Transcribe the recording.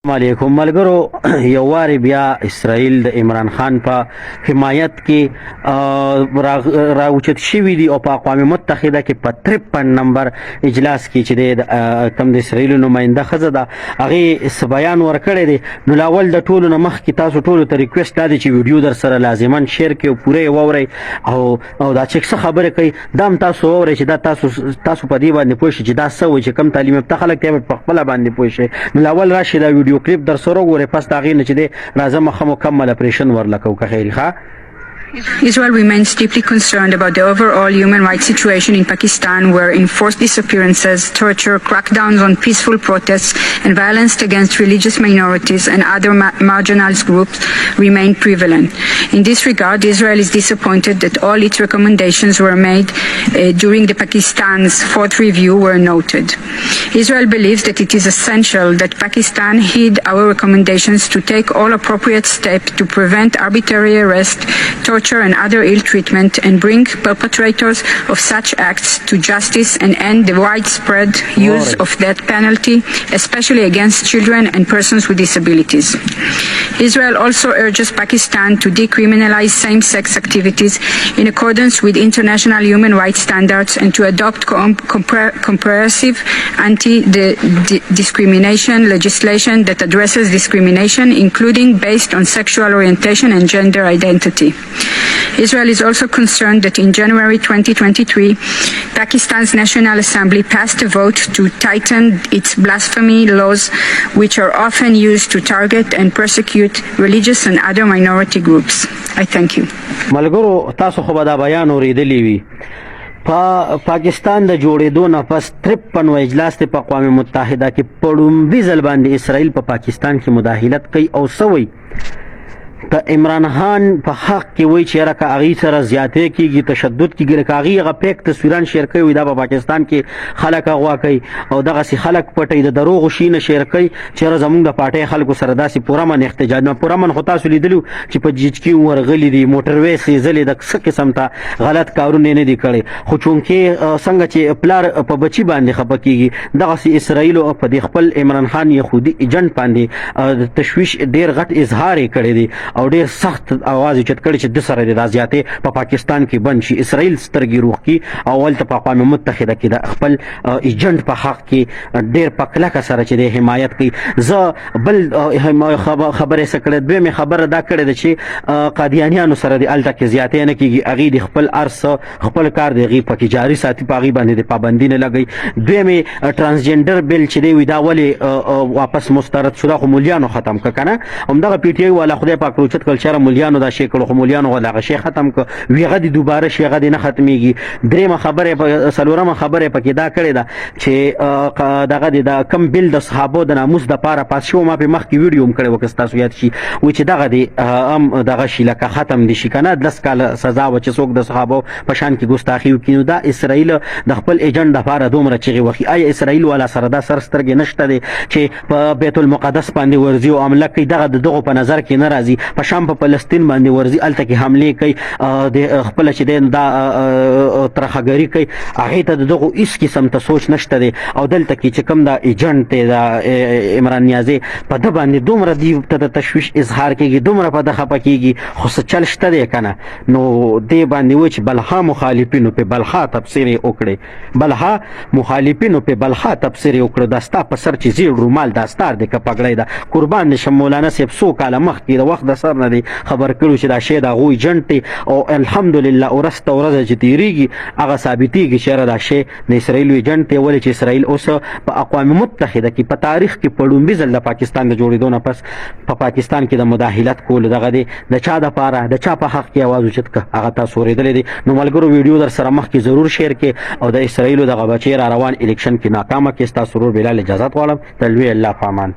علیکم ملګرو یو واری بیا اسرائیل د عمران خان په حمایت کې راوچت شوی دی او په اقوام متحدہ کې په 53 نمبر اجلاس کې چې د کم د اسرائیل نمائندہ خزه ده هغه بیان ورکړی دی. نو لاول د ټولو نه مخکې تاسو ټولو ته ریکوست دا دی چې ویډیو در سره لازما شیر کړئ او پوره یې واورئ او دا چې څه خبره کوي دا هم تاسو واورئ چې دا تاسو په دې باندې پوه شئ چې دا څه وایي چې کم تعلیم یافته خلک دی په خپله باندې پوه شئ. نو لاول راشي دا ویډیو کلیپ در سره وګورئ پس د هغې نه چې دی راځه مخه مکمل اپریشن ورلکو که خیري ښه. Israel remains deeply concerned about the overall human rights situation in Pakistan, where enforced disappearances, torture, crackdowns on peaceful protests, and violence against religious minorities and other marginalized groups remain prevalent. In this regard, Israel is disappointed that all its recommendations were made during the Pakistan's fourth review were noted. Israel believes that it is essential that Pakistan heed our recommendations to take all appropriate steps to prevent arbitrary arrest, torture and other ill treatment, and bring perpetrators of such acts to justice and end the widespread use of death penalty, especially against children and persons with disabilities. Israel also urges Pakistan to decriminalize same-sex activities in accordance with international human rights standards and to adopt comprehensive anti-discrimination legislation that addresses discrimination, including based on sexual orientation and gender identity. Israel is also concerned that in January 2023, Pakistan's National Assembly passed a vote to tighten its blasphemy laws, which are often used to target and persecute religious and other minority groups. I thank you. ملګرو تاسو خو به دا بیان اورېدلی وي. پاکستان د جوړېدو نه پس 53 اجلاس په اقوام متحدہ کې په لومړي ځل باندې اسرائیل په پاکستان کې مداخلت کوي او څه وایي د عمران خان په حق کې وایي چې یاره که هغې سره زیاتې کېږي تشدد کېږي لکه هغې هغه پیک تصویران شیر کوي وایي دا په پاکستان کې خلک اغوا کوي او دغسې خلک پټوي د دروغو شي نه شیر کوي چې یاره زموږ د پارټۍ خلکو سره داسې پورامن احتجاج نه پورامن خو تاسو لیدلي چې په جیجکي ورغلي دي موټروې سېزلې د څه قسم ته غلط کارونه یې نه دي کړی خو چونکې څنګه چې پلار په بچي باندې خفه کېږي دغسې اسرائیلو په دې خپل عمران خان یهودي ایجنټ باندې د تشویش ډېر غټ اظهار یې کړی دی او ډېر سخت اواز یې چت کړی چې د سره د دا زیاتې په پاکستان کې بند شي. اسرائیل سترګې روغ کړي او هلته په اقوام متحده کې د خپل ایجنټ په حق کې ډېر په کلکه سره چې د حمایت کوي. زه بل خبرې څه کړې دویمې خبره دا کړې ده چې قادیانیانو سره د هلته کې زیاتې نه کېږي هغې د خپل ارڅ خپل کار د هغې پکې جاري ساتي په هغې باندې د پابندي نه لګوي. دویمې ټرانسجنډر بل چې دی وي دا ولې واپس مسترد شو دا خو مولیانو ختم که که نه همدغه پی ټي آی والا خدای پاک روچت کړل چې یاره مولیانو دا شی کړو خو مولیانو دغه شی ختم کړ وي هغه د دوباره شي هغه د نه ختمېږي. درېیمه خبره څلورمه خبره یې پکې دا کړې ده چې دغه د کم بل د صحابو د ناموس دپاره پاس شو ما پې مخکې ویډیو هم کړی وه که ستاسو یاد شي وایي چې دغه د هم دغه شي لکه ختم دي شي که نه 10 کاله سزا وه چې څوک د صحابو په شان کې ګستاخي وکړي. نو دا اسرائیل د خپل ایجنټ دپاره دومره چغې وهي. آیا اسرائیل والا سره دا سر سترګې نشته دی چې په بیت المقدس باندې ورځي او حمله کوي دغه د دغو په نظر کې نه راځي په شام په فلسطین باندې ورځي هلته کې حملې کوي د خپله چې دی دا ترخهګري کوي هغې ته د دغو هېڅ قسم ته سوچ نشته دی او دلته کې چې کوم دا ایجنټ دی د عمران نیازی په ده باندې دومره دې ته د تشویش اظهار کېږي دومره په ده خفه کېږي خو څه چل شته دی که نه نو دې باندې وایي چې بلها مخالفینو پې بلها تبصیر یې وکړې بلها مخالفینو پې بلها تبصیر یې وکړه دا ستا په سر چې زیړ رومال دا ستار دی که پګړی ده قربان دې شم مولانا صاحب څو کاله مخکې د وخت د سر نه دی خبر کړو چې دا شی د هغوی ایجنټ دی او الحمدلله ورځ ته ورځ چې تېرېږي هغه ثابتېږي چې یاره دا شی د اسرائیلو ایجنټ دی ولې چې اسرائیل اوس په اقوام متحده کې په تاریخ کې په لومړي ځل د پاکستان د جوړېدو نه پس په پاکستان کې د مداخلت کولو دغه دی د چا دپاره د چا په حق کې اواز اوچت که هغه تاسو اورېدلی دی. نو ملګرو ویډیو در سره مخکې ضرور شیر کړئ او د اسرائیلو دغه بچې را روان الیکشن کې ناکامه کې ستاسو ورور بلال اجازت غواړم. د لوی الله په امان.